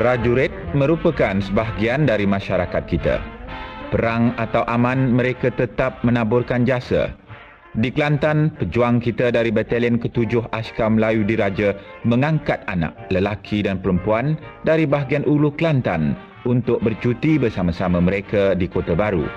Prajurit merupakan sebahagian dari masyarakat kita. Perang atau aman, mereka tetap menaburkan jasa. Di Kelantan, pejuang kita dari Batalion ke-7 Askar Melayu Diraja mengangkat anak, lelaki dan perempuan dari bahagian Ulu Kelantan untuk bercuti bersama-sama mereka di Kota Baru.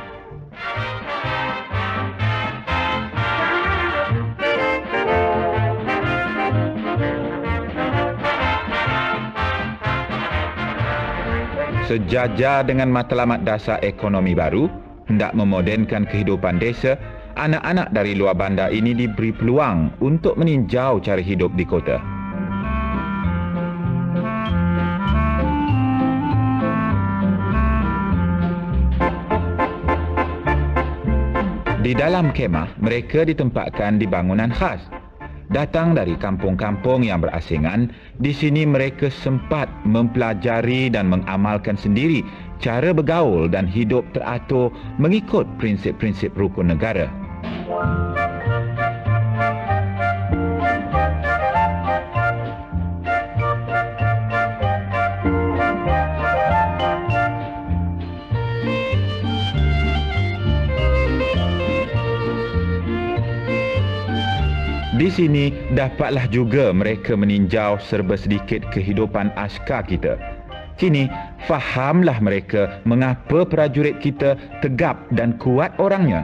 Sejajar dengan matlamat dasar ekonomi baru, hendak memodenkan kehidupan desa, anak-anak dari luar bandar ini diberi peluang untuk meninjau cara hidup di kota. Di dalam kemah, mereka ditempatkan di bangunan khas. Datang dari kampung-kampung yang berasingan, di sini mereka sempat mempelajari dan mengamalkan sendiri cara bergaul dan hidup teratur mengikut prinsip-prinsip rukun negara. Di sini dapatlah juga mereka meninjau serba sedikit kehidupan askar kita. Kini fahamlah mereka mengapa prajurit kita tegap dan kuat orangnya.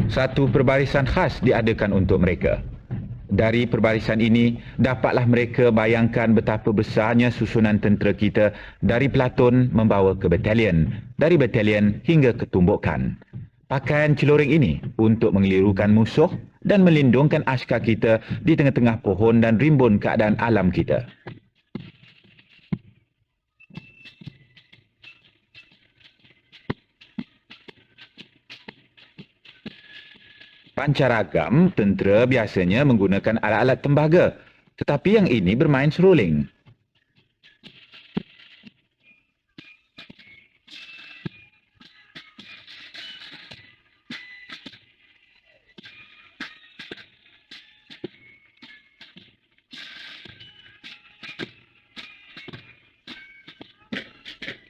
Satu perbarisan khas diadakan untuk mereka. Dari perbarisan ini, dapatlah mereka bayangkan betapa besarnya susunan tentera kita dari pelatun membawa ke batalion, dari batalion hingga ke tumbukan. Pakaian celuring ini untuk mengelirukan musuh dan melindungkan askar kita di tengah-tengah pohon dan rimbun keadaan alam kita. Pancaragam, tentera biasanya menggunakan alat-alat tembaga, tetapi yang ini bermain seruling.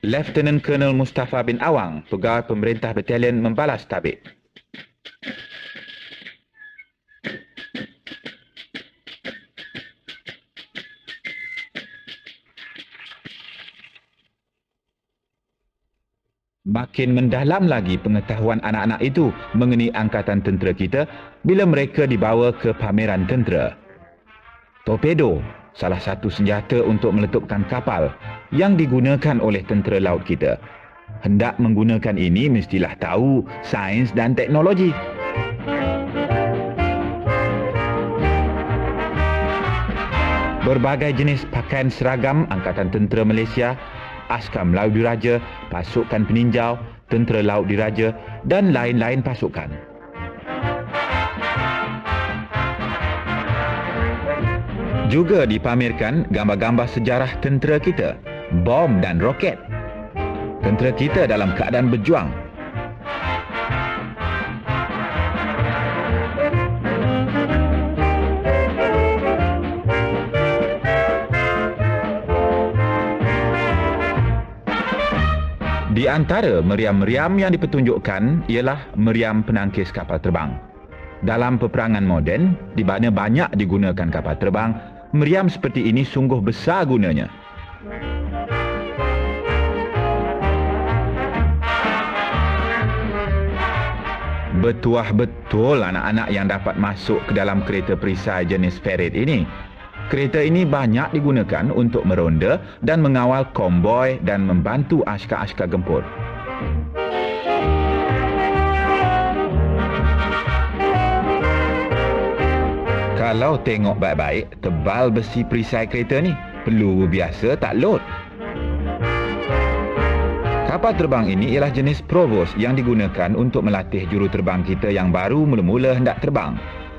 Lieutenant Colonel Mustafa bin Awang, pegawai pemerintah batalion, membalas tabik. Makin mendalam lagi pengetahuan anak-anak itu mengenai angkatan tentera kita bila mereka dibawa ke pameran tentera. Torpedo, salah satu senjata untuk meletupkan kapal yang digunakan oleh tentera laut kita. Hendak menggunakan ini mestilah tahu sains dan teknologi. Berbagai jenis pakaian seragam Angkatan Tentera Malaysia, Askar Melayu Diraja, pasukan peninjau, tentera laut diraja dan lain-lain pasukan. Juga dipamerkan gambar-gambar sejarah tentera kita, bom dan roket. Tentera kita dalam keadaan berjuang. Di antara meriam-meriam yang dipertunjukkan ialah meriam penangkis kapal terbang. Dalam peperangan moden, di mana banyak digunakan kapal terbang, meriam seperti ini sungguh besar gunanya. Bertuah betul anak-anak yang dapat masuk ke dalam kereta perisai jenis Ferret ini. Kereta ini banyak digunakan untuk meronda dan mengawal konvoi dan membantu askar-askar gempur. Kalau tengok baik-baik, tebal besi perisai kereta ni, peluru biasa tak load. Kapal terbang ini ialah jenis Provost yang digunakan untuk melatih juruterbang kita yang baru mula-mula hendak terbang.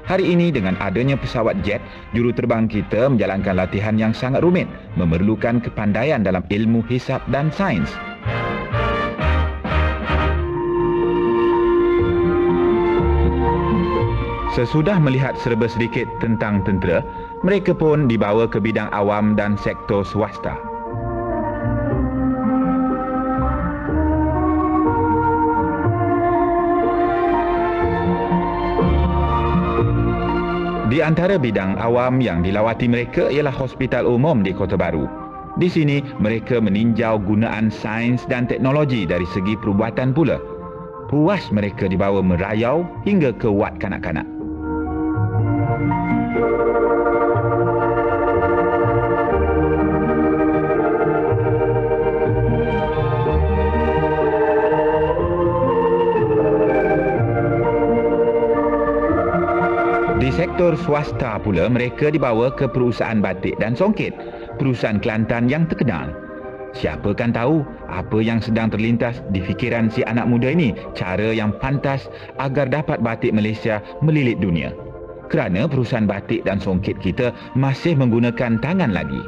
Hari ini dengan adanya pesawat jet, juruterbang kita menjalankan latihan yang sangat rumit, memerlukan kepandaian dalam ilmu hisap dan sains. Sesudah melihat serba sedikit tentang tentera, mereka pun dibawa ke bidang awam dan sektor swasta. Di antara bidang awam yang dilawati mereka ialah Hospital Umum di Kota Baru. Di sini mereka meninjau gunaan sains dan teknologi dari segi perubatan pula. Puas mereka dibawa merayau hingga ke wad kanak-kanak. Di sektor swasta pula, mereka dibawa ke perusahaan batik dan songket, perusahaan Kelantan yang terkenal. Siapa kan tahu apa yang sedang terlintas di fikiran si anak muda ini, cara yang pantas agar dapat batik Malaysia melilit dunia. Kerana perusahaan batik dan songket kita masih menggunakan tangan lagi.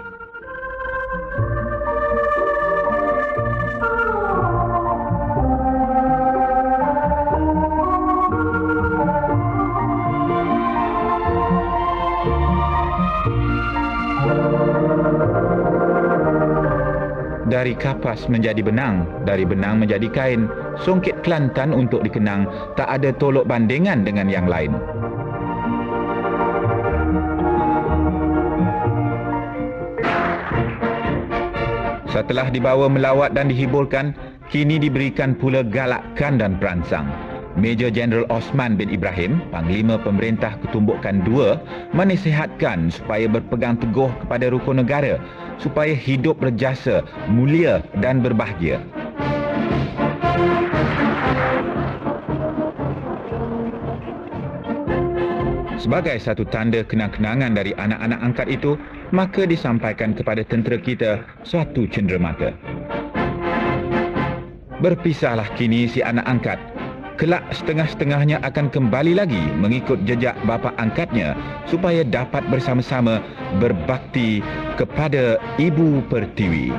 Dari kapas menjadi benang, dari benang menjadi kain, songket Kelantan untuk dikenang tak ada tolok bandingan dengan yang lain. Setelah dibawa melawat dan dihiburkan, kini diberikan pula galakan dan perangsang. Major Jeneral Osman bin Ibrahim, Panglima Pemerintah Ketumbukan II, menasihatkan supaya berpegang teguh kepada rukun negara, supaya hidup berjasa, mulia dan berbahagia. Sebagai satu tanda kenang-kenangan dari anak-anak angkat itu, maka disampaikan kepada tentera kita suatu cenderamata. Berpisahlah kini si anak angkat. Kelak setengah-setengahnya akan kembali lagi mengikut jejak bapa angkatnya supaya dapat bersama-sama berbakti kepada Ibu Pertiwi.